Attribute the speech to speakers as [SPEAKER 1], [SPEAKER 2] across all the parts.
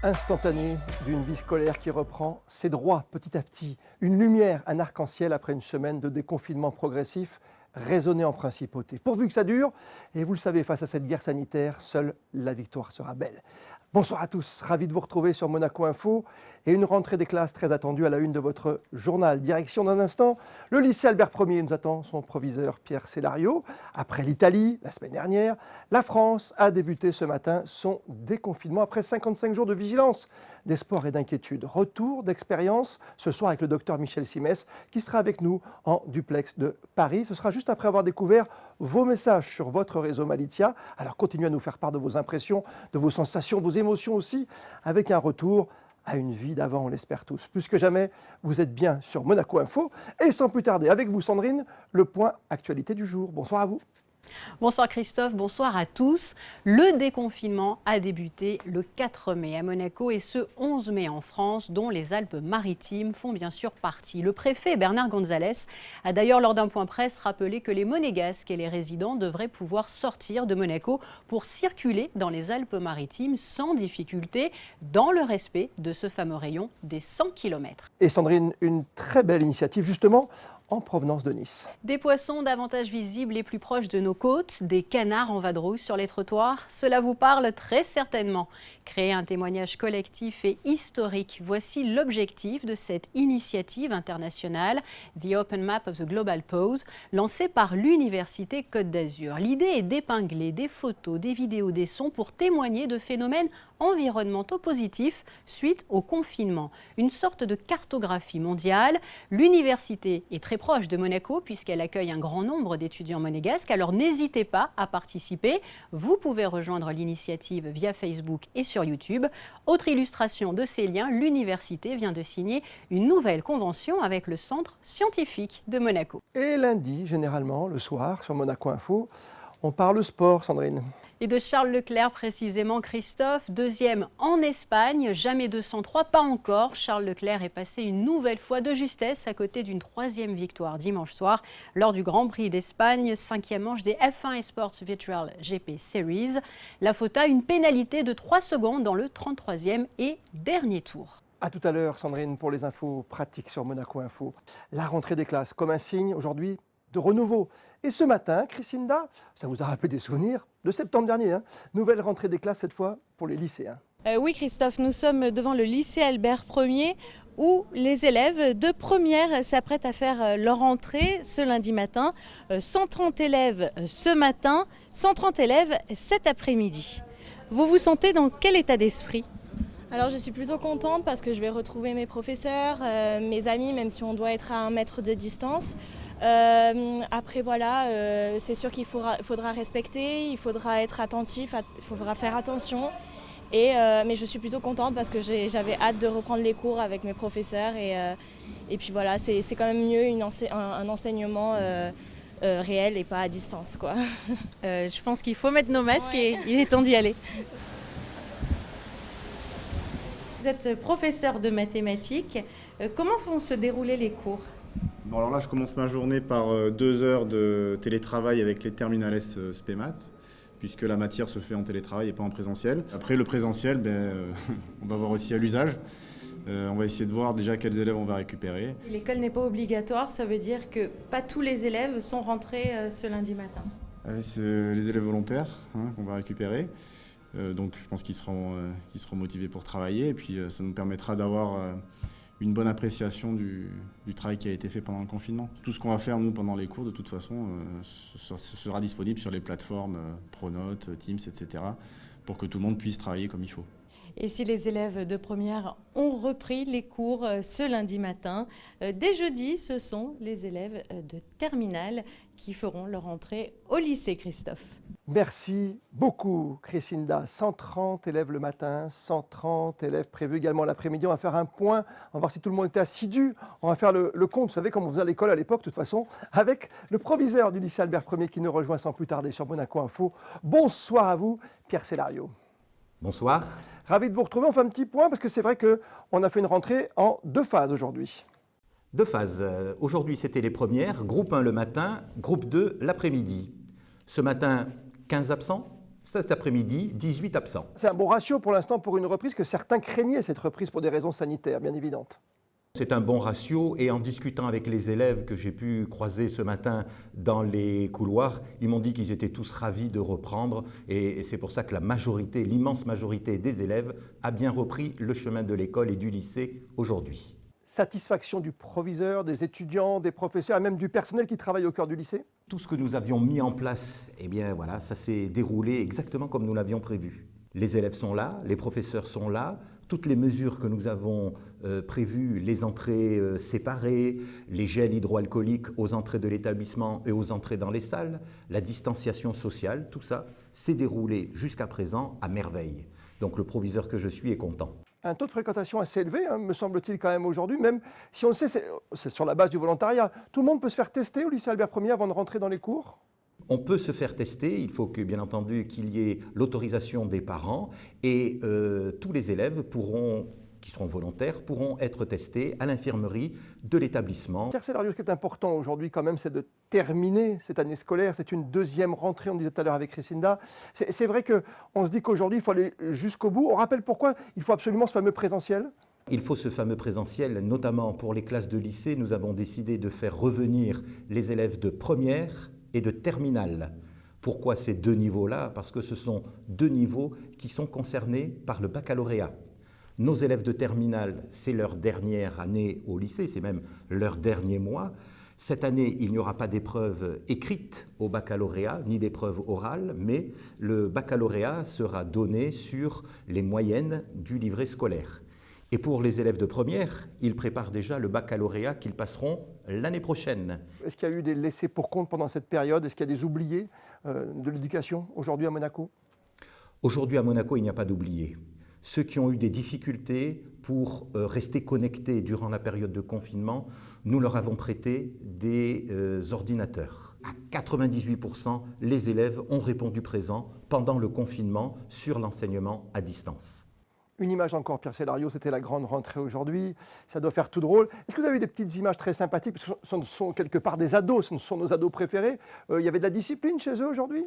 [SPEAKER 1] Instantané d'une vie scolaire qui reprend ses droits petit à petit. Une lumière, un arc-en-ciel après une semaine de déconfinement progressif raisonné en principauté. Pourvu que ça dure, et vous le savez, face à cette guerre sanitaire, seule la victoire sera belle. Bonsoir à tous, ravi de vous retrouver sur Monaco Info et une rentrée des classes très attendue à la une de votre journal. Direction dans un instant, le lycée Albert Ier nous attend son proviseur Pierre Célario. Après l'Italie, la semaine dernière, la France a débuté ce matin son déconfinement après 55 jours de vigilance, d'espoir et d'inquiétude. Retour d'expérience ce soir avec le docteur Michel Simès qui sera avec nous en duplex de Paris. Ce sera juste après avoir découvert vos messages sur votre réseau Malitia. Alors continuez à nous faire part de vos impressions, de vos sensations, de vos émotions aussi, avec un retour à une vie d'avant, on l'espère tous. Plus que jamais, vous êtes bien sur Monaco Info. Et sans plus tarder, avec vous Sandrine, le point actualité du jour. Bonsoir à vous.
[SPEAKER 2] Bonsoir Christophe, bonsoir à tous. Le déconfinement a débuté le 4 mai à Monaco et ce 11 mai en France, dont les Alpes-Maritimes font bien sûr partie. Le préfet Bernard Gonzalez a d'ailleurs lors d'un point presse rappelé que les Monégasques et les résidents devraient pouvoir sortir de Monaco pour circuler dans les Alpes-Maritimes sans difficulté, dans le respect de ce fameux rayon des 100 km.
[SPEAKER 1] Et Sandrine, une très belle initiative justement en provenance de Nice.
[SPEAKER 2] Des poissons davantage visibles et plus proches de nos côtes, des canards en vadrouille sur les trottoirs, cela vous parle très certainement. Créer un témoignage collectif et historique, voici l'objectif de cette initiative internationale, The Open Map of the Global Pause, lancée par l'Université Côte d'Azur. L'idée est d'épingler des photos, des vidéos, des sons pour témoigner de phénomènes environnementaux positifs suite au confinement. Une sorte de cartographie mondiale. L'université est très proche de Monaco puisqu'elle accueille un grand nombre d'étudiants monégasques. Alors n'hésitez pas à participer. Vous pouvez rejoindre l'initiative via Facebook et sur YouTube. Autre illustration de ces liens, l'université vient de signer une nouvelle convention avec le Centre scientifique de Monaco.
[SPEAKER 1] Et lundi, généralement, le soir, sur Monaco Info, on parle sport, Sandrine.
[SPEAKER 2] Et de Charles Leclerc précisément, Christophe, deuxième en Espagne, jamais 203, pas encore. Charles Leclerc est passé une nouvelle fois de justesse à côté d'une troisième victoire dimanche soir lors du Grand Prix d'Espagne, 5e manche des F1 Esports Virtual GP Series. La faute a une pénalité de 3 secondes dans le 33e et dernier tour.
[SPEAKER 1] A tout à l'heure, Sandrine, pour les infos pratiques sur Monaco Info. La rentrée des classes, comme un signe aujourd'hui de renouveau. Et ce matin, Christinda, ça vous a rappelé des souvenirs de septembre dernier, hein. Nouvelle rentrée des classes cette fois pour les lycéens.
[SPEAKER 3] Oui Christophe, nous sommes devant le lycée Albert Ier où les élèves de première s'apprêtent à faire leur entrée ce lundi matin. 130 élèves ce matin, 130 élèves cet après-midi. Vous vous sentez dans quel état d'esprit ?
[SPEAKER 4] Alors je suis plutôt contente parce que je vais retrouver mes professeurs, mes amis, même si on doit être à 1 mètre de distance. Après voilà, c'est sûr qu'il faudra respecter, il faudra être attentif, il faudra faire attention. Mais je suis plutôt contente parce que j'avais hâte de reprendre les cours avec mes professeurs. Et puis voilà, c'est quand même mieux un enseignement réel et pas à distance, quoi.
[SPEAKER 3] Je pense qu'il faut mettre nos masques et il est temps d'y aller. Vous êtes professeur de mathématiques. Comment vont se dérouler les cours ?
[SPEAKER 5] Bon, alors là, je commence ma journée par 2 heures de télétravail avec les terminales SPMAT, puisque la matière se fait en télétravail et pas en présentiel. Après le présentiel, on va voir aussi à l'usage. On va essayer de voir déjà quels élèves on va récupérer.
[SPEAKER 3] L'école n'est pas obligatoire, ça veut dire que pas tous les élèves sont rentrés ce lundi matin.
[SPEAKER 5] C'est les élèves volontaires qu'on va récupérer. Donc je pense qu'ils seront motivés pour travailler et puis ça nous permettra d'avoir une bonne appréciation du travail qui a été fait pendant le confinement. Tout ce qu'on va faire nous pendant les cours de toute façon sera disponible sur les plateformes Pronote, Teams, etc. pour que tout le monde puisse travailler comme il faut.
[SPEAKER 3] Et si les élèves de première ont repris les cours ce lundi matin, dès jeudi, ce sont les élèves de terminale qui feront leur entrée au lycée, Christophe.
[SPEAKER 1] Merci beaucoup, Christinda. 130 élèves le matin, 130 élèves prévus également l'après-midi. On va faire un point, on va voir si tout le monde était assidu. On va faire le compte, vous savez, comme on faisait à l'école à l'époque, de toute façon, avec le proviseur du lycée Albert Ier qui nous rejoint sans plus tarder sur Monaco Info. Bonsoir à vous, Pierre Célario.
[SPEAKER 6] Bonsoir.
[SPEAKER 1] Ravi de vous retrouver. On fait un petit point parce que c'est vrai qu'on a fait une rentrée en 2 phases aujourd'hui.
[SPEAKER 6] Deux phases. Aujourd'hui, c'était les premières, groupe 1 le matin, groupe 2 l'après-midi. Ce matin, 15 absents. Cet après-midi, 18 absents.
[SPEAKER 1] C'est un bon ratio pour l'instant pour une reprise, que certains craignaient cette reprise pour des raisons sanitaires, bien évidentes.
[SPEAKER 6] C'est un bon ratio et en discutant avec les élèves que j'ai pu croiser ce matin dans les couloirs, ils m'ont dit qu'ils étaient tous ravis de reprendre et c'est pour ça que la majorité, l'immense majorité des élèves a bien repris le chemin de l'école et du lycée aujourd'hui.
[SPEAKER 1] Satisfaction du proviseur, des étudiants, des professeurs et même du personnel qui travaille au cœur du lycée?
[SPEAKER 6] Tout ce que nous avions mis en place, eh bien voilà, ça s'est déroulé exactement comme nous l'avions prévu. Les élèves sont là, les professeurs sont là, toutes les mesures que nous avons prévues, les entrées séparées, les gels hydroalcooliques aux entrées de l'établissement et aux entrées dans les salles, la distanciation sociale, tout ça s'est déroulé jusqu'à présent à merveille. Donc le proviseur que je suis est content.
[SPEAKER 1] Un taux de fréquentation assez élevé, me semble-t-il quand même aujourd'hui, même si on le sait, c'est sur la base du volontariat. Tout le monde peut se faire tester au lycée Albert Ier avant de rentrer dans les cours?
[SPEAKER 6] On peut se faire tester, il faut que, bien entendu, qu'il y ait l'autorisation des parents et tous les élèves qui seront volontaires pourront être testés à l'infirmerie de l'établissement.
[SPEAKER 1] Pierre Célario, ce qui est important aujourd'hui quand même, c'est de terminer cette année scolaire. C'est une deuxième rentrée, on disait tout à l'heure avec Christinda. C'est vrai qu'on se dit qu'aujourd'hui, il faut aller jusqu'au bout. On rappelle pourquoi il faut absolument ce fameux présentiel?
[SPEAKER 6] Il faut ce fameux présentiel, notamment pour les classes de lycée. Nous avons décidé de faire revenir les élèves de première et de terminale. Pourquoi ces deux niveaux-là? Parce que ce sont deux niveaux qui sont concernés par le baccalauréat. Nos élèves de terminale, c'est leur dernière année au lycée, c'est même leur dernier mois. Cette année, il n'y aura pas d'épreuve écrite au baccalauréat, ni d'épreuve orale, mais le baccalauréat sera donné sur les moyennes du livret scolaire. Et pour les élèves de première, ils préparent déjà le baccalauréat qu'ils passeront l'année prochaine.
[SPEAKER 1] Est-ce qu'il y a eu des laissés pour compte pendant cette période? Est-ce qu'il y a des oubliés de l'éducation aujourd'hui à Monaco?
[SPEAKER 6] Aujourd'hui à Monaco, il n'y a pas d'oubliés. Ceux qui ont eu des difficultés pour rester connectés durant la période de confinement, nous leur avons prêté des ordinateurs. À 98%, les élèves ont répondu présent pendant le confinement sur l'enseignement à distance.
[SPEAKER 1] Une image encore, Pierre Célario, c'était la grande rentrée aujourd'hui. Ça doit faire tout drôle. Est-ce que vous avez des petites images très sympathiques? Parce que ce sont quelque part des ados, ce sont nos ados préférés. Il y avait de la discipline chez eux aujourd'hui?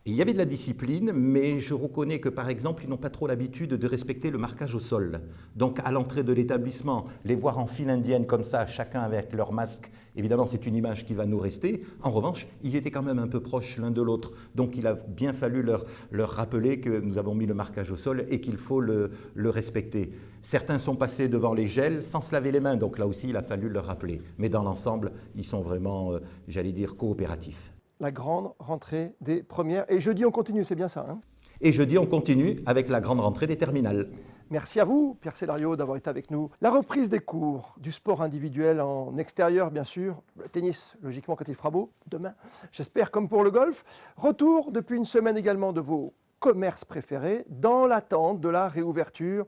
[SPEAKER 6] Il y avait de la discipline, mais je reconnais que, par exemple, ils n'ont pas trop l'habitude de respecter le marquage au sol. Donc, à l'entrée de l'établissement, les voir en file indienne comme ça, chacun avec leur masque, évidemment, c'est une image qui va nous rester. En revanche, ils étaient quand même un peu proches l'un de l'autre. Donc, il a bien fallu leur rappeler que nous avons mis le marquage au sol et qu'il faut le respecter. Certains sont passés devant les gels sans se laver les mains. Donc, là aussi, il a fallu leur rappeler. Mais dans l'ensemble, ils sont vraiment, j'allais dire, coopératifs.
[SPEAKER 1] La grande rentrée des premières. Et jeudi, on continue, c'est bien ça, hein?
[SPEAKER 6] Et jeudi, on continue avec la grande rentrée des terminales.
[SPEAKER 1] Merci à vous, Pierre Célario, d'avoir été avec nous. La reprise des cours, du sport individuel en extérieur, bien sûr. Le tennis, logiquement, quand il fera beau, demain. J'espère, comme pour le golf. Retour depuis une semaine également de vos commerces préférés, dans l'attente de la réouverture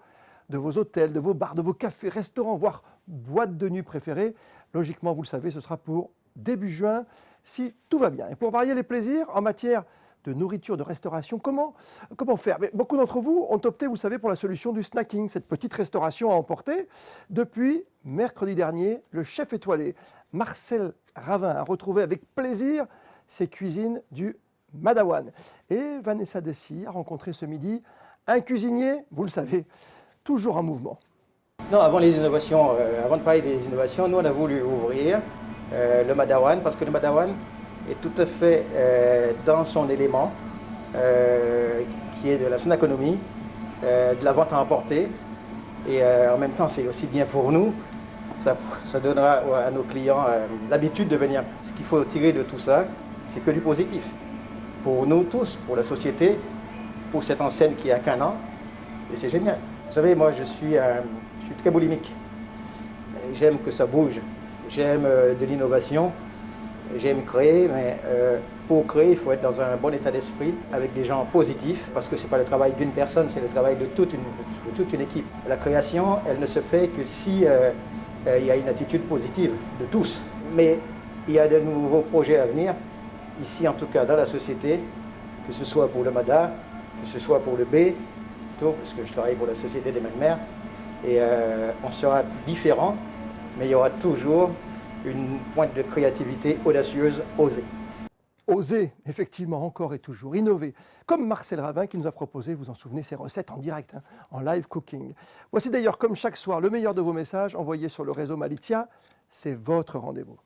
[SPEAKER 1] de vos hôtels, de vos bars, de vos cafés, restaurants, voire boîtes de nuit préférées. Logiquement, vous le savez, ce sera pour début juin, si tout va bien. Et pour varier les plaisirs en matière de nourriture, de restauration, comment faire? Mais beaucoup d'entre vous ont opté, vous savez, pour la solution du snacking, cette petite restauration à emporter. Depuis mercredi dernier, le chef étoilé Marcel Ravin a retrouvé avec plaisir ses cuisines du Madawan. Et Vanessa Dessy a rencontré ce midi un cuisinier, vous le savez, toujours en mouvement.
[SPEAKER 7] Non, avant les innovations, avant de parler des innovations, nous on a voulu ouvrir le Madawan, parce que le Madawan est tout à fait dans son élément, qui est de la snackonomie, de la vente à emporter, et en même temps c'est aussi bien pour nous, ça donnera à nos clients l'habitude de venir. Ce qu'il faut tirer de tout ça, c'est que du positif. Pour nous tous, pour la société, pour cette enseigne qui a qu'un an, et c'est génial. Vous savez, moi je suis très boulimique, j'aime que ça bouge. J'aime de l'innovation, j'aime créer, mais pour créer, il faut être dans un bon état d'esprit, avec des gens positifs, parce que ce n'est pas le travail d'une personne, c'est le travail de toute une équipe. La création, elle ne se fait que si il y a une attitude positive de tous. Mais il y a de nouveaux projets à venir, ici en tout cas dans la société, que ce soit pour le MADA, que ce soit pour le B, plutôt, parce que je travaille pour la Société des Mains de Mer, et on sera différent mais il y aura toujours une pointe de créativité audacieuse, osée.
[SPEAKER 1] Oser, effectivement, encore et toujours, innover. Comme Marcel Ravin qui nous a proposé, vous en souvenez, ses recettes en direct, en live cooking. Voici d'ailleurs, comme chaque soir, le meilleur de vos messages envoyés sur le réseau Malizia. C'est votre rendez-vous.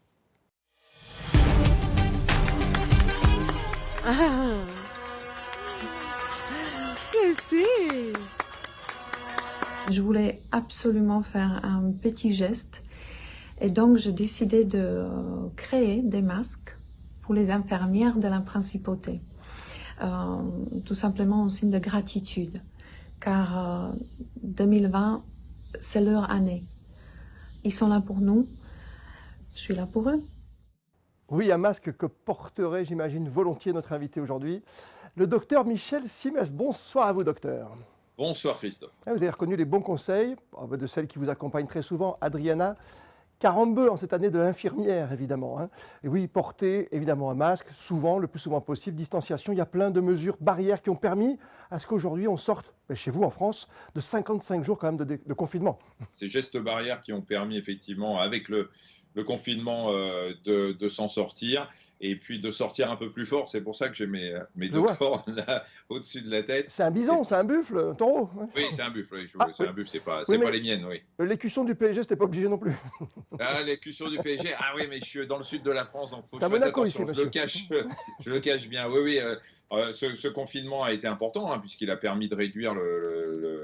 [SPEAKER 3] Ah, merci.
[SPEAKER 8] Je voulais absolument faire un petit geste et donc j'ai décidé de créer des masques pour les infirmières de la principauté. Tout simplement en signe de gratitude, car 2020, c'est leur année. Ils sont là pour nous, je suis là pour eux.
[SPEAKER 1] Oui, un masque que porterait, j'imagine, volontiers notre invité aujourd'hui, le docteur Michel Simès. Bonsoir à vous, docteur.
[SPEAKER 9] Bonsoir Christophe.
[SPEAKER 1] Vous avez reconnu les bons conseils de celle qui vous accompagne très souvent, Adriana Carambeu, en cette année de l'infirmière, évidemment. Et oui, porter évidemment un masque, souvent, le plus souvent possible, distanciation. Il y a plein de mesures barrières qui ont permis à ce qu'aujourd'hui on sorte, chez vous en France, de 55 jours quand même de confinement.
[SPEAKER 9] Ces gestes barrières qui ont permis effectivement, avec le confinement, de s'en sortir. Et puis de sortir un peu plus fort, c'est pour ça que j'ai mes deux cornes là au-dessus de la tête.
[SPEAKER 1] C'est un bison, c'est un buffle, un taureau.
[SPEAKER 9] Oui, c'est un buffle, oui, c'est un buffle, c'est pas les miennes, oui.
[SPEAKER 1] L'écusson du PSG, c'était pas obligé non plus.
[SPEAKER 9] Ah, l'écusson du PSG, ah oui, mais je suis dans le sud de la France, donc faut que je fasse
[SPEAKER 1] Monaco
[SPEAKER 9] attention,
[SPEAKER 1] ici,
[SPEAKER 9] je le cache bien. Oui, ce confinement a été important, puisqu'il a permis de réduire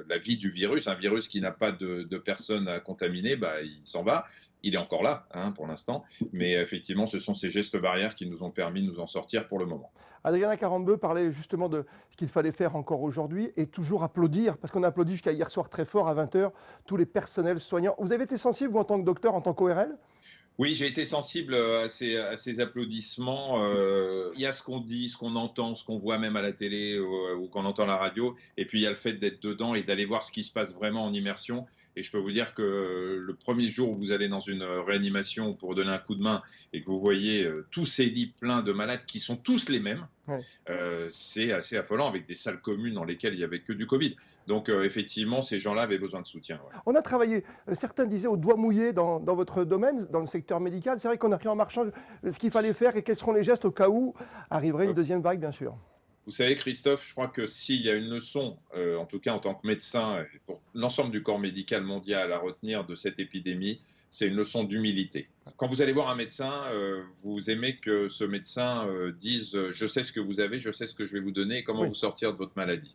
[SPEAKER 9] la vie du virus. Un virus qui n'a pas de personnes à contaminer, il s'en va. Il est encore là, pour l'instant, mais effectivement, ce sont ces gestes barrières qui nous ont permis de nous en sortir pour le moment.
[SPEAKER 1] Adriana Carambeu parlait justement de ce qu'il fallait faire encore aujourd'hui et toujours applaudir, parce qu'on a applaudi jusqu'à hier soir très fort à 20h, tous les personnels soignants. Vous avez été sensible, vous, en tant que docteur, en tant qu'ORL ?
[SPEAKER 9] Oui, j'ai été sensible à ces applaudissements. Il y a ce qu'on dit, ce qu'on entend, ce qu'on voit même à la télé ou qu'on entend à la radio. Et puis, il y a le fait d'être dedans et d'aller voir ce qui se passe vraiment en immersion. Et je peux vous dire que le premier jour où vous allez dans une réanimation pour donner un coup de main et que vous voyez tous ces lits pleins de malades qui sont tous les mêmes, c'est assez affolant, avec des salles communes dans lesquelles il n'y avait que du Covid. Donc effectivement, ces gens-là avaient besoin de soutien. Ouais.
[SPEAKER 1] On a travaillé, certains disaient au doigt mouillé dans votre domaine, dans le secteur médical. C'est vrai qu'on a pris en marchant ce qu'il fallait faire et quels seront les gestes au cas où arriverait une deuxième vague, bien sûr.
[SPEAKER 9] Vous savez, Christophe, je crois que s'il y a une leçon, en tout cas en tant que médecin, et pour l'ensemble du corps médical mondial à retenir de cette épidémie, c'est une leçon d'humilité. Quand vous allez voir un médecin, vous aimez que ce médecin dise « je sais ce que vous avez, je sais ce que je vais vous donner et comment vous sortir de votre maladie ».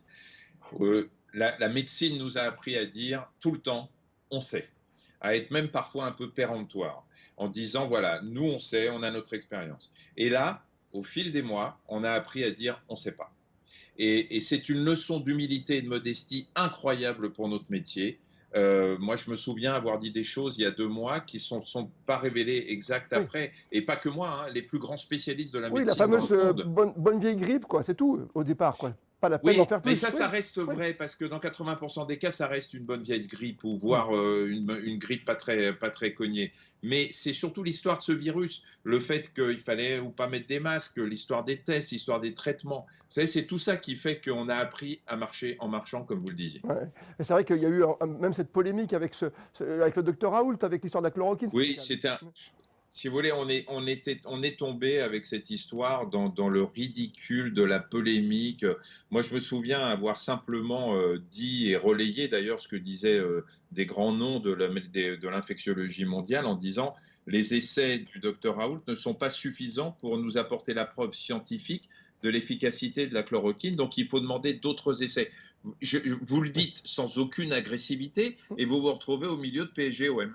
[SPEAKER 9] La médecine nous a appris à dire tout le temps « on sait », à être même parfois un peu péremptoire, en disant « voilà, nous on sait, on a notre expérience ». Et là, au fil des mois, on a appris à dire « on ne sait pas ». Et c'est une leçon d'humilité et de modestie incroyable pour notre métier. Moi, je me souviens avoir dit des choses il y a 2 mois qui ne sont pas révélées exactes après. Et pas que moi, les plus grands spécialistes de la médecine.
[SPEAKER 1] Oui, la fameuse bonne vieille grippe, quoi. C'est tout au départ, quoi. Pas la peine d'en faire plus.
[SPEAKER 9] Mais ça reste vrai, parce que dans 80% des cas, ça reste une bonne vieille grippe, ou voire une grippe pas très cognée. Mais c'est surtout l'histoire de ce virus, le fait qu'il fallait ou pas mettre des masques, l'histoire des tests, l'histoire des traitements. Vous savez, c'est tout ça qui fait qu'on a appris à marcher en marchant, comme vous le disiez.
[SPEAKER 1] Ouais. Et c'est vrai qu'il y a eu même cette polémique avec le docteur Raoult, avec l'histoire de la chloroquine.
[SPEAKER 9] Oui, c'était si vous voulez, on est tombé avec cette histoire dans le ridicule de la polémique. Moi, je me souviens avoir simplement dit et relayé d'ailleurs ce que disaient des grands noms de l'infectiologie mondiale en disant les essais du docteur Raoult ne sont pas suffisants pour nous apporter la preuve scientifique de l'efficacité de la chloroquine, donc il faut demander d'autres essais. Vous le dites sans aucune agressivité et vous vous retrouvez au milieu de PSG-OM.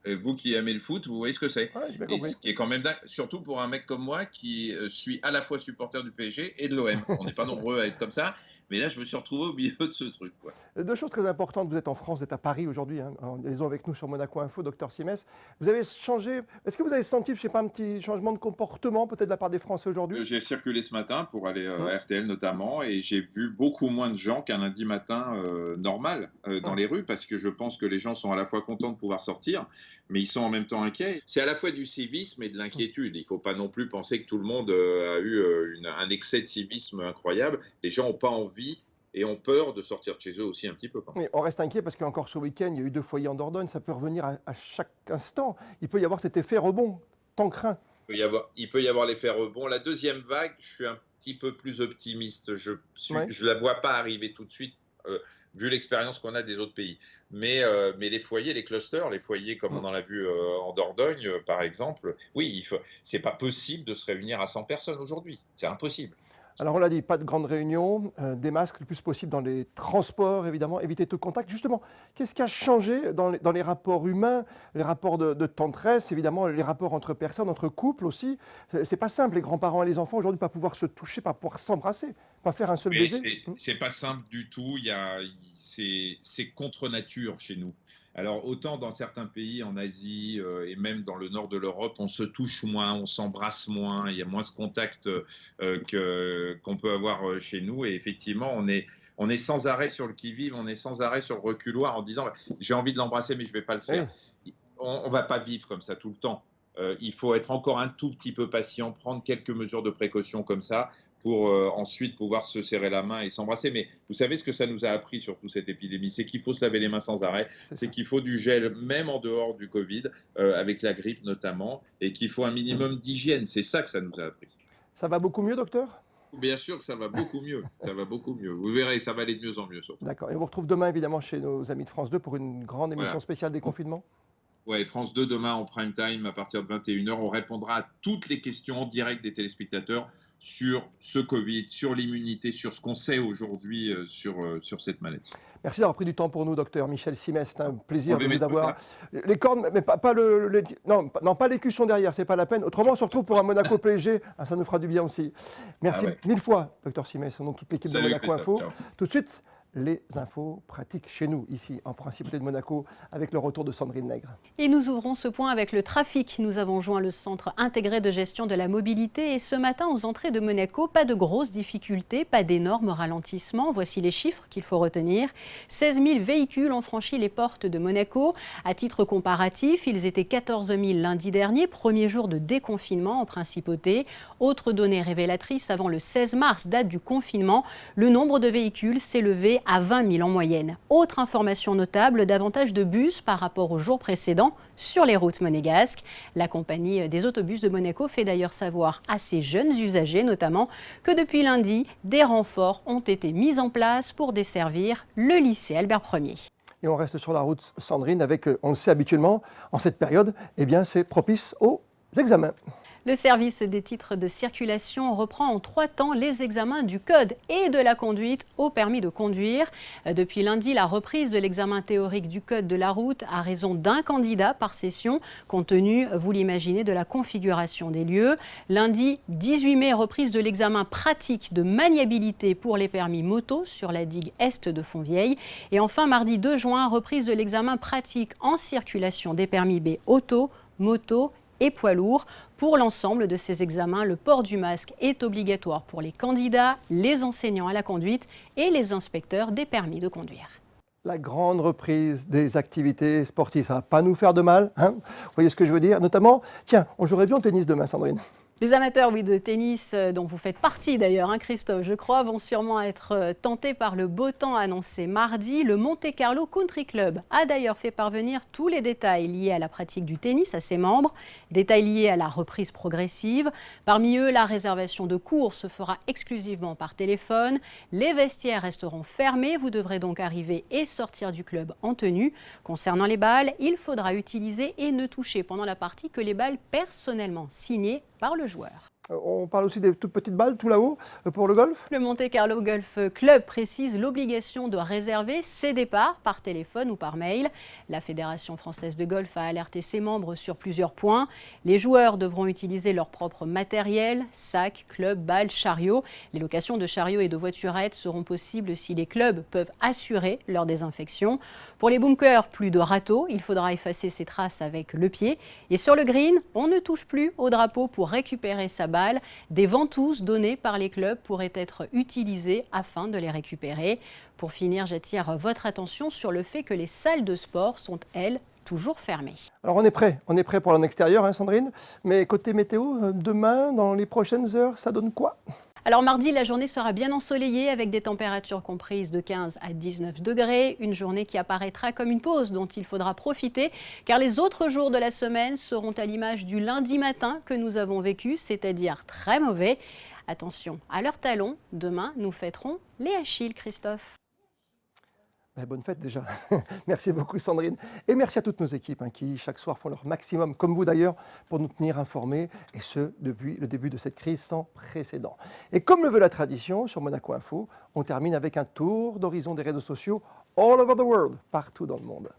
[SPEAKER 9] Vous qui aimez le foot, vous voyez ce que c'est.
[SPEAKER 1] Ouais,
[SPEAKER 9] ce qui est quand même dingue, surtout pour un mec comme moi qui suis à la fois supporter du PSG et de l'OM. On n'est pas nombreux à être comme ça, mais là je me suis retrouvé au milieu de ce truc, quoi.
[SPEAKER 1] 2 choses très importantes, vous êtes en France, vous êtes à Paris aujourd'hui, en liaison avec nous sur Monaco Info, docteur Simès. Vous avez changé, est-ce que vous avez senti, je sais pas, un petit changement de comportement peut-être de la part des Français aujourd'hui ?
[SPEAKER 9] J'ai circulé ce matin pour aller à RTL notamment, et j'ai vu beaucoup moins de gens qu'un lundi matin normal dans les rues, parce que je pense que les gens sont à la fois contents de pouvoir sortir, mais ils sont en même temps inquiets. C'est à la fois du civisme et de l'inquiétude. Il ne faut pas non plus penser que tout le monde a eu un excès de civisme incroyable. Les gens n'ont pas envie et ont peur de sortir de chez eux aussi un petit peu.
[SPEAKER 1] Oui, on reste inquiet parce qu'encore ce week-end, il y a eu 2 foyers en Dordogne, ça peut revenir à chaque instant. Il peut y avoir cet effet rebond, tant craint.
[SPEAKER 9] Il peut y avoir l'effet rebond. La deuxième vague, je suis un petit peu plus optimiste. Je la vois pas arriver tout de suite, vu l'expérience qu'on a des autres pays. Mais les foyers, les clusters, les foyers comme on en a vu en Dordogne, par exemple, oui, c'est pas possible de se réunir à 100 personnes aujourd'hui. C'est impossible.
[SPEAKER 1] Alors on l'a dit, pas de grandes réunions, des masques le plus possible dans les transports, évidemment, éviter tout contact. Justement, qu'est-ce qui a changé dans les rapports humains, les rapports de tendresse, évidemment, les rapports entre personnes, entre couples aussi? C'est pas simple, les grands-parents et les enfants, aujourd'hui, pas pouvoir se toucher, pas pouvoir s'embrasser, pas faire un seul baiser.
[SPEAKER 9] C'est pas simple du tout, c'est contre nature chez nous. Alors autant dans certains pays en Asie et même dans le nord de l'Europe, on se touche moins, on s'embrasse moins, il y a moins ce contact qu'on peut avoir chez nous. Et effectivement, on est sans arrêt sur le qui-vive, on est sans arrêt sur le reculoir en disant j'ai envie de l'embrasser mais je ne vais pas le faire. Oui. On ne va pas vivre comme ça tout le temps. Il faut être encore un tout petit peu patient, prendre quelques mesures de précaution comme ça pour ensuite pouvoir se serrer la main et s'embrasser. Mais vous savez ce que ça nous a appris surtout cette épidémie, c'est qu'il faut se laver les mains sans arrêt, c'est qu'il faut du gel même en dehors du Covid, avec la grippe notamment, et qu'il faut un minimum d'hygiène. C'est ça que ça nous a appris.
[SPEAKER 1] Ça va beaucoup mieux, docteur ?
[SPEAKER 9] Bien sûr que ça va beaucoup mieux, ça va beaucoup mieux. Vous verrez, ça va aller de mieux en mieux.
[SPEAKER 1] D'accord, et on vous retrouve demain évidemment chez nos amis de France 2 pour une grande émission spéciale déconfinement.
[SPEAKER 9] Ouais, France 2 demain en prime time à partir de 21h, on répondra à toutes les questions en direct des téléspectateurs sur ce Covid, sur l'immunité, sur ce qu'on sait aujourd'hui sur cette maladie.
[SPEAKER 1] Merci d'avoir pris du temps pour nous, docteur Michel Simès. C'est un plaisir de vous avoir. Les cornes, mais pas pas les cuissons derrière, c'est pas la peine. Autrement, on se retrouve pour un Monaco PSG. Ça nous fera du bien aussi. Merci mille fois, docteur Simès, au nom de toute l'équipe de Monaco Info. Tout de suite, les infos pratiques chez nous, ici, en Principauté de Monaco, avec le retour de Sandrine Nègre.
[SPEAKER 2] Et nous ouvrons ce point avec le trafic. Nous avons joint le Centre intégré de gestion de la mobilité et ce matin, aux entrées de Monaco, pas de grosses difficultés, pas d'énormes ralentissements. Voici les chiffres qu'il faut retenir. 16 000 véhicules ont franchi les portes de Monaco. À titre comparatif, ils étaient 14 000 lundi dernier, premier jour de déconfinement en Principauté. Autre donnée révélatrice, avant le 16 mars, date du confinement, le nombre de véhicules s'est élevé à 20 000 en moyenne. Autre information notable, davantage de bus par rapport aux jours précédents sur les routes monégasques. La compagnie des autobus de Monaco fait d'ailleurs savoir à ses jeunes usagers notamment que depuis lundi, des renforts ont été mis en place pour desservir le lycée Albert Ier.
[SPEAKER 1] Et on reste sur la route, Sandrine, avec, on le sait habituellement, en cette période, eh bien, c'est propice aux examens.
[SPEAKER 2] Le service des titres de circulation reprend en 3 temps les examens du code et de la conduite au permis de conduire. Depuis lundi, la reprise de l'examen théorique du code de la route à raison d'un candidat par session, compte tenu, vous l'imaginez, de la configuration des lieux. Lundi 18 mai, reprise de l'examen pratique de maniabilité pour les permis moto sur la digue est de Fontvieille. Et enfin, mardi 2 juin, reprise de l'examen pratique en circulation des permis B auto, moto et poids lourds. Pour l'ensemble de ces examens, le port du masque est obligatoire pour les candidats, les enseignants à la conduite et les inspecteurs des permis de conduire.
[SPEAKER 1] La grande reprise des activités sportives, ça ne va pas nous faire de mal, hein ? Vous voyez ce que je veux dire ? Notamment, tiens, on jouerait bien au tennis demain, Sandrine.
[SPEAKER 2] Les amateurs de tennis, dont vous faites partie d'ailleurs, hein, Christophe, je crois, vont sûrement être tentés par le beau temps annoncé mardi. Le Monte Carlo Country Club a d'ailleurs fait parvenir tous les détails liés à la pratique du tennis à ses membres, détails liés à la reprise progressive. Parmi eux, la réservation de cours se fera exclusivement par téléphone. Les vestiaires resteront fermés. Vous devrez donc arriver et sortir du club en tenue. Concernant les balles, il faudra utiliser et ne toucher pendant la partie que les balles personnellement signées par le joueur.
[SPEAKER 1] On parle aussi des toutes petites balles tout là-haut pour le golf.
[SPEAKER 2] Le Monte Carlo Golf Club précise l'obligation de réserver ses départs par téléphone ou par mail. La Fédération française de golf a alerté ses membres sur plusieurs points. Les joueurs devront utiliser leur propre matériel, sacs, clubs, balles, chariots. Les locations de chariots et de voiturettes seront possibles si les clubs peuvent assurer leur désinfection. Pour les bunkers, plus de râteaux, il faudra effacer ses traces avec le pied. Et sur le green, on ne touche plus au drapeau pour récupérer sa balle. Des ventouses données par les clubs pourraient être utilisées afin de les récupérer. Pour finir, j'attire votre attention sur le fait que les salles de sport sont, elles, toujours fermées. Alors
[SPEAKER 1] on est prêt pour l'en extérieur, hein, Sandrine. Mais côté météo, demain, dans les prochaines heures, ça donne quoi ?
[SPEAKER 2] Alors mardi, la journée sera bien ensoleillée avec des températures comprises de 15 à 19 degrés. Une journée qui apparaîtra comme une pause dont il faudra profiter car les autres jours de la semaine seront à l'image du lundi matin que nous avons vécu, c'est-à-dire très mauvais. Attention à leurs talons, demain nous fêterons les Achilles, Christophe.
[SPEAKER 1] Bonne fête déjà. Merci beaucoup Sandrine. Et merci à toutes nos équipes qui chaque soir font leur maximum, comme vous d'ailleurs, pour nous tenir informés, et ce, depuis le début de cette crise sans précédent. Et comme le veut la tradition, sur Monaco Info, on termine avec un tour d'horizon des réseaux sociaux all over the world, partout dans le monde.